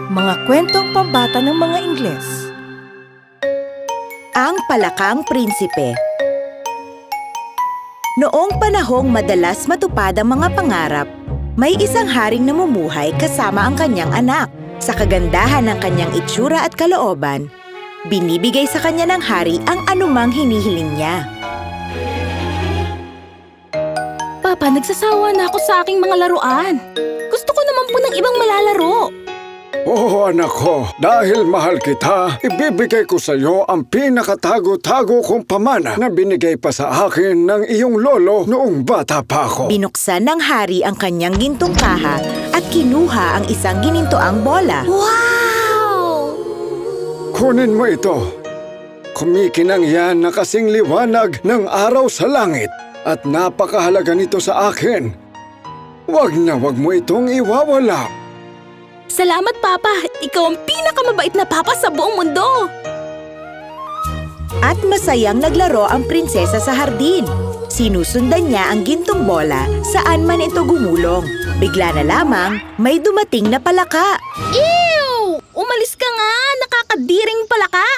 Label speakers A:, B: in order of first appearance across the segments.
A: Mga kwentong pambata ng mga Ingles.
B: Ang Palakang Prinsipe. Noong panahong madalas matupad ang mga pangarap, may isang haring namumuhay kasama ang kanyang anak. Sa kagandahan ng kanyang itsura at kalooban, binibigay sa kanya ng hari ang anumang hinihiling niya.
C: Papa, nagsasawa na ako sa aking mga laruan. Gusto ko naman po ng ibang malalaro.
D: Oo, anak ko. Dahil mahal kita, ibibigay ko sa iyo ang pinakatago-tago kong pamana na binigay pa sa akin ng iyong lolo noong bata pa ako.
B: Binuksan ng hari ang kanyang gintong kaha at kinuha ang isang ginintoang bola.
C: Wow!
D: Kunin mo ito. Kumikinang yan na kasing liwanag ng araw sa langit at napakahalaga nito sa akin. Wag na wag mo itong iwawala.
C: Salamat, Papa! Ikaw ang pinakamabait na papa sa buong mundo!
B: At masayang naglaro ang prinsesa sa hardin. Sinusundan niya ang gintong bola saan man ito gumulong. Bigla na lamang, may dumating na palaka.
C: Ew! Umalis ka nga! Nakakadiring palaka!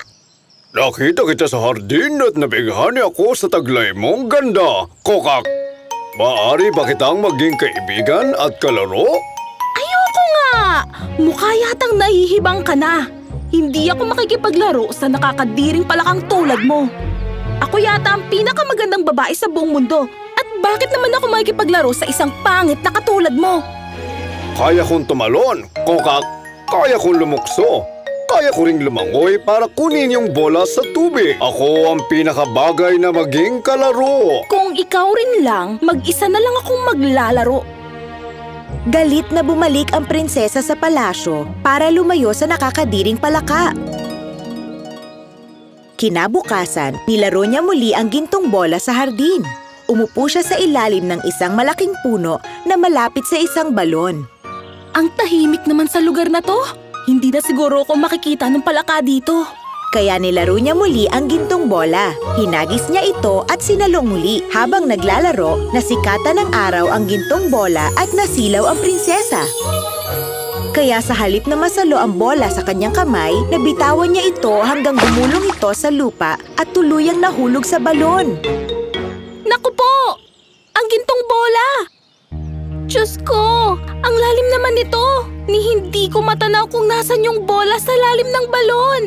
D: Nakita kita sa hardin at nabighani ako sa taglay mong ganda. Kokak, maaari ba kitang maging kaibigan at kalaro?
C: Ayoko nga! Mukha yatang nahihibang ka na. Hindi ako makikipaglaro sa nakakadiring palakang tulad mo. Ako yata ang pinakamagandang babae sa buong mundo. At bakit naman ako makikipaglaro sa isang pangit na katulad mo?
D: Kaya kong tumalon, kokak. Kaya kong lumukso. Kaya ko ring lumangoy para kunin yung bola sa tubig. Ako ang pinakabagay na maging kalaro.
C: Kung ikaw rin lang, mag-isa na lang akong maglalaro.
B: Galit na bumalik ang prinsesa sa palasyo para lumayo sa nakakadiring palaka. Kinabukasan, nilaro niya muli ang gintong bola sa hardin. Umupo siya sa ilalim ng isang malaking puno na malapit sa isang balon.
C: Ang tahimik naman sa lugar na to. Hindi na siguro ako makikita ng palaka dito.
B: Kaya nilaro niya muli ang gintong bola. Hinagis niya ito at sinalong muli. Habang naglalaro, nasikatan ng araw ang gintong bola at nasilaw ang prinsesa. Kaya sa halip na masalo ang bola sa kanyang kamay, nabitawan niya ito hanggang gumulong ito sa lupa at tuluyang nahulog sa balon.
C: Naku po! Ang gintong bola! Diyos ko! Ang lalim naman nito! Ni hindi ko matanaw kung nasan yung bola sa lalim ng balon.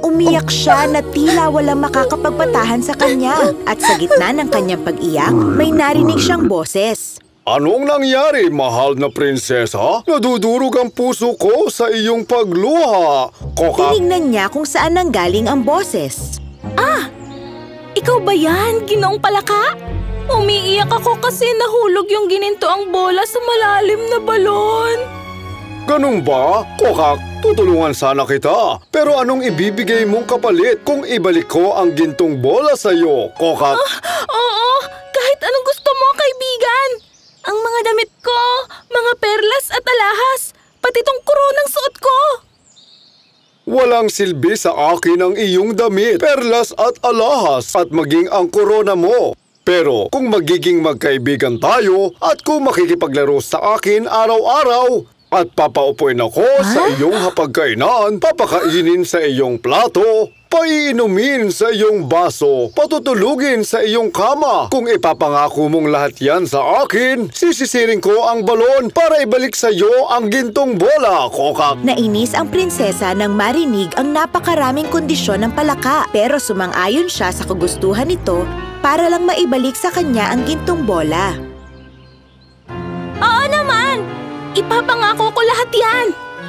B: Umiyak siya na tila walang makakapagpatahan sa kanya. At sa gitna ng kanyang pag-iyak, may narinig siyang boses.
D: Anong nangyari, mahal na prinsesa? Nadudurog ang puso ko sa iyong pagluha. Kokak.
B: Tinignan niya kung saan nanggaling ang boses.
C: Ah! Ikaw ba yan, Ginoong Palaka? Umiiyak ako kasi nahulog yung ginintoang bola sa malalim na balon.
D: Ganun ba? Kokak, tutulungan sana kita. Pero anong ibibigay mong kapalit kung ibalik ko ang gintong bola sa'yo, Kokak?
C: Oo, kahit anong gusto mo, kaibigan. Ang mga damit ko, mga perlas at alahas, pati tong koronang suot ko.
D: Walang silbi sa akin ang iyong damit, perlas at alahas at maging ang korona mo. Pero kung magiging magkaibigan tayo at kung makikipaglaro sa akin araw-araw, at papaupuin ako sa iyong hapagkainan, papakainin sa iyong plato, paiinumin sa iyong baso, patutulugin sa iyong kama. Kung ipapangako mong lahat yan sa akin, sisisiring ko ang balon para ibalik sa iyo ang gintong bola, Kokak.
B: Nainis ang prinsesa nang marinig ang napakaraming kondisyon ng palaka. Pero sumang-ayon siya sa kagustuhan nito para lang maibalik sa kanya ang gintong bola.
C: Oo naman! Ipapangako ko lahat yan!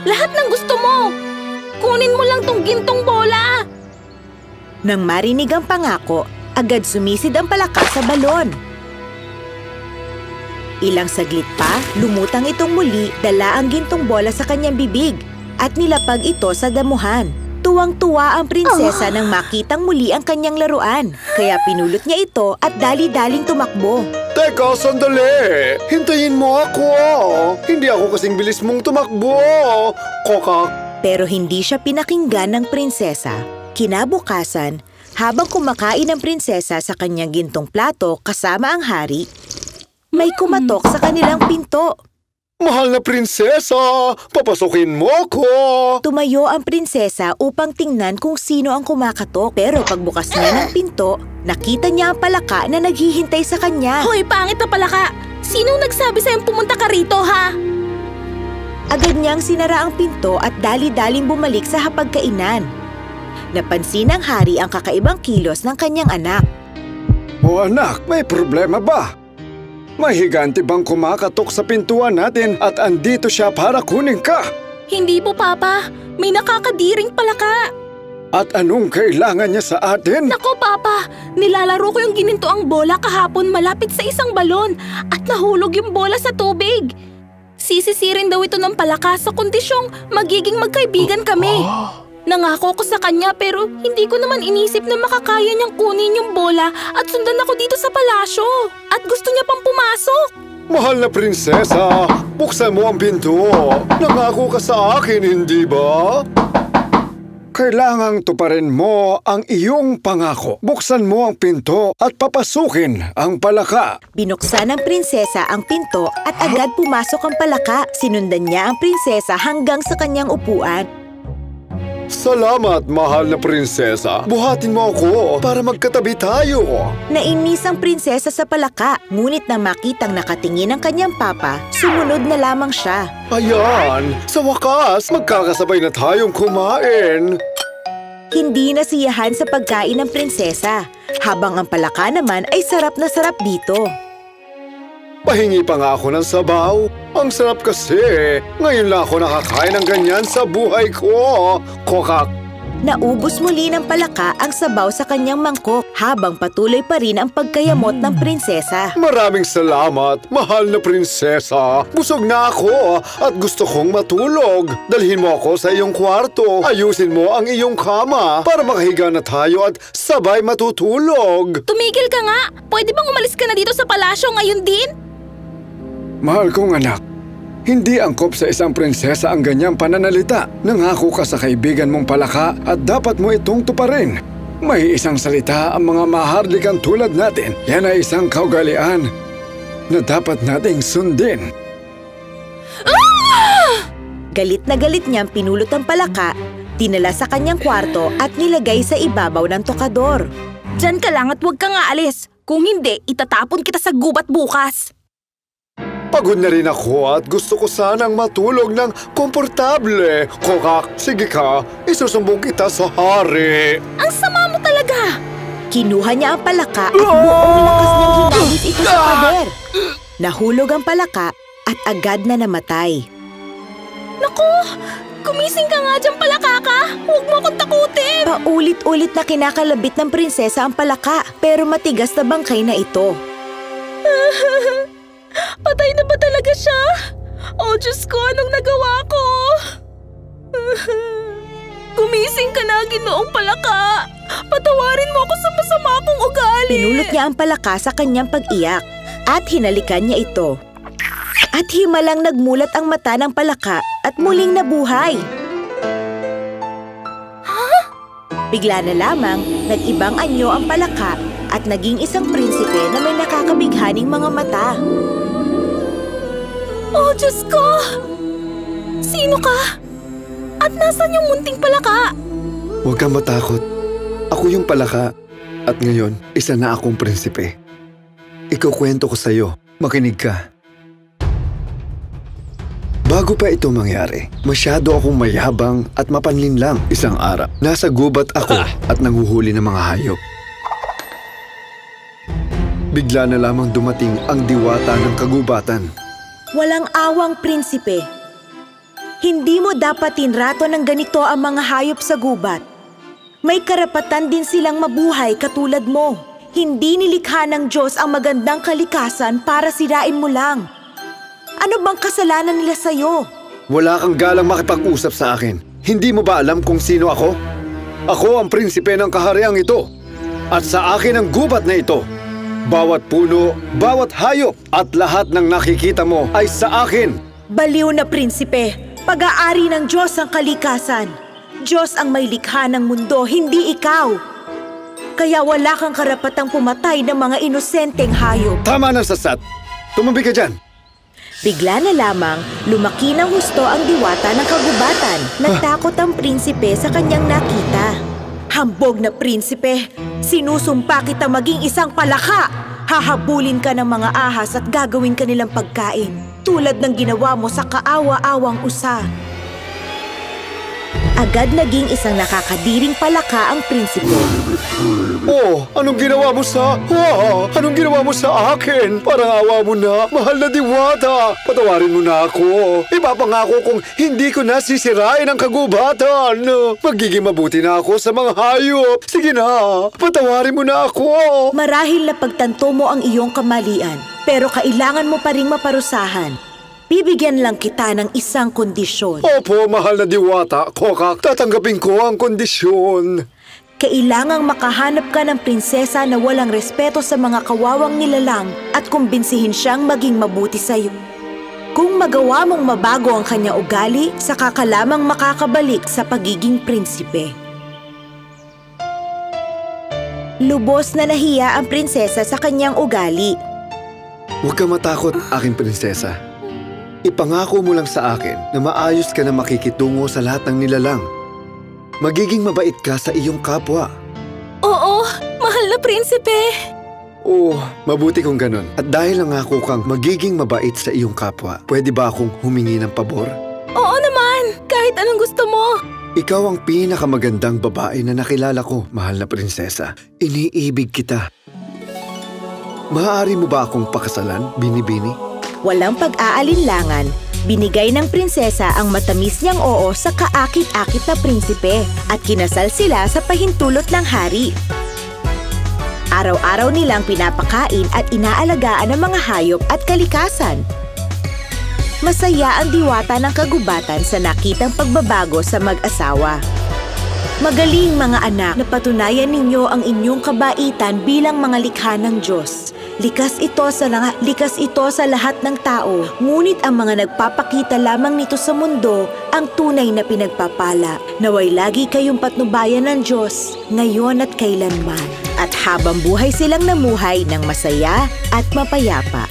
C: Lahat ng gusto mo! Kunin mo lang tong gintong bola!
B: Nang marinig ang pangako, agad sumisid ang palaka sa balon. Ilang saglit pa, lumutang itong muli, dala ang gintong bola sa kanyang bibig at nilapag ito sa damuhan. Tuwang-tuwa ang prinsesa nang makitang muli ang kanyang laruan. Kaya pinulot niya ito at dali-daling tumakbo.
D: Teka, sandali! Hintayin mo ako! Hindi ako kasing bilis mong tumakbo! Kokak!
B: Pero hindi siya pinakinggan ng prinsesa. Kinabukasan, habang kumakain ang prinsesa sa kanyang gintong plato kasama ang hari, may kumatok sa kanilang pinto.
D: Mahal na prinsesa, papasukin mo ko!
B: Tumayo ang prinsesa upang tingnan kung sino ang kumakatok. Pero pagbukas niya ng pinto, nakita niya ang palaka na naghihintay sa kanya.
C: Hoy, pangit na palaka! Sinong nagsabi sa'yong pumunta ka rito, ha?
B: Agad niyang sinara ang pinto at dali-daling bumalik sa hapagkainan. Napansin ng hari ang kakaibang kilos ng kanyang anak.
D: O anak, may problema ba? May higante bang kumakatok sa pintuan natin at andito siya para kunin ka?
C: Hindi po, Papa. May nakakadiring palaka.
D: At anong kailangan niya sa atin?
C: Nako, Papa. Nilalaro ko yung ginintoang bola kahapon malapit sa isang balon at nahulog yung bola sa tubig. Sisisirin daw ito ng palaka sa kondisyong magiging magkaibigan kami. Nangako ko sa kanya pero hindi ko naman inisip na makakaya niyang kunin yung bola at sundan ako dito sa palasyo. At gusto niya pang pumasok.
D: Mahal na prinsesa, buksan mo ang pinto. Nangako ka sa akin, hindi ba? Kailangang tuparin mo ang iyong pangako. Buksan mo ang pinto at papasukin ang palaka.
B: Binuksan ng prinsesa ang pinto at agad pumasok ang palaka. Sinundan niya ang prinsesa hanggang sa kanyang upuan.
D: Salamat, mahal na prinsesa. Buhatin mo ako para magkatabi tayo.
B: Nainis ang prinsesa sa palaka, ngunit nang makitang nakatingin ang kanyang papa, sumunod na lamang siya.
D: Ayan, sa wakas, magkakasabay na tayong kumain.
B: Hindi nasiyahan sa pagkain ng prinsesa, habang ang palaka naman ay sarap na sarap dito.
D: Pahingi pa nga ako ng sabaw. Ang sarap kasi. Ngayon lang ako nakakain ng ganyan sa buhay ko. Kokak!
B: Naubos muli ng palaka ang sabaw sa kanyang mangkok habang patuloy pa rin ang pagkayamot ng prinsesa.
D: Maraming salamat, mahal na prinsesa. Busog na ako at gusto kong matulog. Dalhin mo ako sa iyong kwarto. Ayusin mo ang iyong kama para makahiga na tayo at sabay matutulog.
C: Tumigil ka nga! Pwede bang umalis ka na dito sa palasyo ngayon din?
D: Mahal kong anak, hindi angkop sa isang prinsesa ang ganyang pananalita. Nangako ka sa kaibigan mong palaka at dapat mo itong tuparin. May isang salita ang mga maharlikan tulad natin. Yan ay isang kaugalian na dapat nating sundin.
B: Galit na galit niyang pinulot ang palaka, dinala sa kanyang kwarto at nilagay sa ibabaw ng tokador.
C: Diyan ka lang at huwag kang aalis. Kung hindi, itatapon kita sa gubat bukas.
D: Pagod na rin ako at gusto ko sanang matulog ng komportable. Kokak, sige ka, isusumbong kita sa hari.
C: Ang sama mo talaga!
B: Kinuha niya ang palaka at buong lakas niyang hinagis ito sa pader. Nahulog ang palaka at agad na namatay.
C: Naku! Gumising ka nga dyan, palaka ka! Huwag mo akong takutin!
B: Paulit-ulit na kinakalabit ng prinsesa ang palaka, pero matigas na bangkay na ito.
C: Patay na ba talaga siya? Oh, Diyos ko, anong nagawa ko? Gumising ka na, Ginoong Palaka! Patawarin mo ako sa masama kong ugali!
B: Pinulot niya ang palaka sa kanyang pag-iyak at hinalikan niya ito. At himalang nagmulat ang mata ng palaka at muling nabuhay. Bigla na lamang, nag-ibang anyo ang palaka at naging isang prinsipe na may nakakabighaning mga mata.
C: Oh, Diyos ko! Sino ka? At nasan yung munting palaka?
D: Huwag kang matakot. Ako yung palaka. At ngayon, isa na akong prinsipe. Ikukwento ko sa'yo. Makinig ka. Bago pa ito mangyari, masyado akong mayabang at mapanlinlang. Isang araw, nasa gubat ako at nanguhuli ng mga hayop. Bigla na lamang dumating ang diwata ng kagubatan.
B: Walang awang prinsipe. Hindi mo dapat tinrato ng ganito ang mga hayop sa gubat. May karapatan din silang mabuhay katulad mo. Hindi nilikha ng Diyos ang magandang kalikasan para sirain mo lang. Ano bang kasalanan nila sa'yo?
D: Wala kang galang makipag-usap sa akin. Hindi mo ba alam kung sino ako? Ako ang prinsipe ng kahariang ito. At sa akin ang gubat na ito. Bawat puno, bawat hayop at lahat ng nakikita mo ay sa akin.
B: Baliw na prinsipe, pag-aari ng Diyos ang kalikasan. Diyos ang may likha ng mundo, hindi ikaw. Kaya wala kang karapatang pumatay ng mga inosenteng hayop.
D: Tama na, Sasat. Tumabi ka dyan.
B: Bigla na lamang, lumaki ng husto ang diwata ng kagubatan. Natakot ang prinsipe sa kanyang nakita. Hambog na prinsipe! Sinusumpa kita maging isang palaka! Hahabulin ka ng mga ahas at gagawin ka nilang pagkain, tulad ng ginawa mo sa kaawa-awang usa. Agad naging isang nakakadiring palaka ang prinsipe.
D: Oh, anong ginawa mo sa... anong ginawa mo sa akin? Parang awa mo na, mahal na diwata. Patawarin mo na ako. Ipapangako kung hindi ko na sisirain ang kagubatan. Magiging mabuti na ako sa mga hayop. Sige na, patawarin mo na ako.
B: Marahil na pagtanto mo ang iyong kamalian, pero kailangan mo pa ring maparusahan. Bibigyan lang kita ng isang kondisyon.
D: Opo, mahal na diwata. Kokak, tatanggapin ko ang kondisyon.
B: Kailangang makahanap ka ng prinsesa na walang respeto sa mga kawawang nilalang at kumbinsihin siyang maging mabuti sa'yo. Kung magawa mong mabago ang kanyang ugali, saka ka lamang makakabalik sa pagiging prinsipe. Lubos na nahiya ang prinsesa sa kanyang ugali.
D: Huwag ka matakot, aking prinsesa. Ipangako mo lang sa akin na maayos ka na makikitungo sa lahat ng nilalang. Magiging mabait ka sa iyong kapwa.
C: Oo, mahal na prinsipe.
D: Oh, mabuti kung ganun. At dahil nangako kang magiging mabait sa iyong kapwa, pwede ba akong humingi ng pabor?
C: Oo naman, kahit anong gusto mo.
D: Ikaw ang pinakamagandang babae na nakilala ko, mahal na prinsesa. Iniibig kita. Maaari mo ba akong pakasalan, Bini-Bini?
B: Walang pag-aalinlangan, binigay ng prinsesa ang matamis niyang oo sa kaakit-akit na prinsipe at kinasal sila sa pahintulot ng hari. Araw-araw nilang pinapakain at inaalagaan ang mga hayop at kalikasan. Masaya ang diwata ng kagubatan sa nakitang pagbabago sa mag-asawa. Magaling mga anak, napatunayan ninyo ang inyong kabaitan bilang mga likha ng Diyos. Likas ito sa lahat ng tao, ngunit ang mga nagpapakita lamang nito sa mundo ang tunay na pinagpapala. Naway lagi kayong patnubayan ng Diyos, ngayon at kailanman. At habang buhay silang namuhay ng masaya at mapayapa.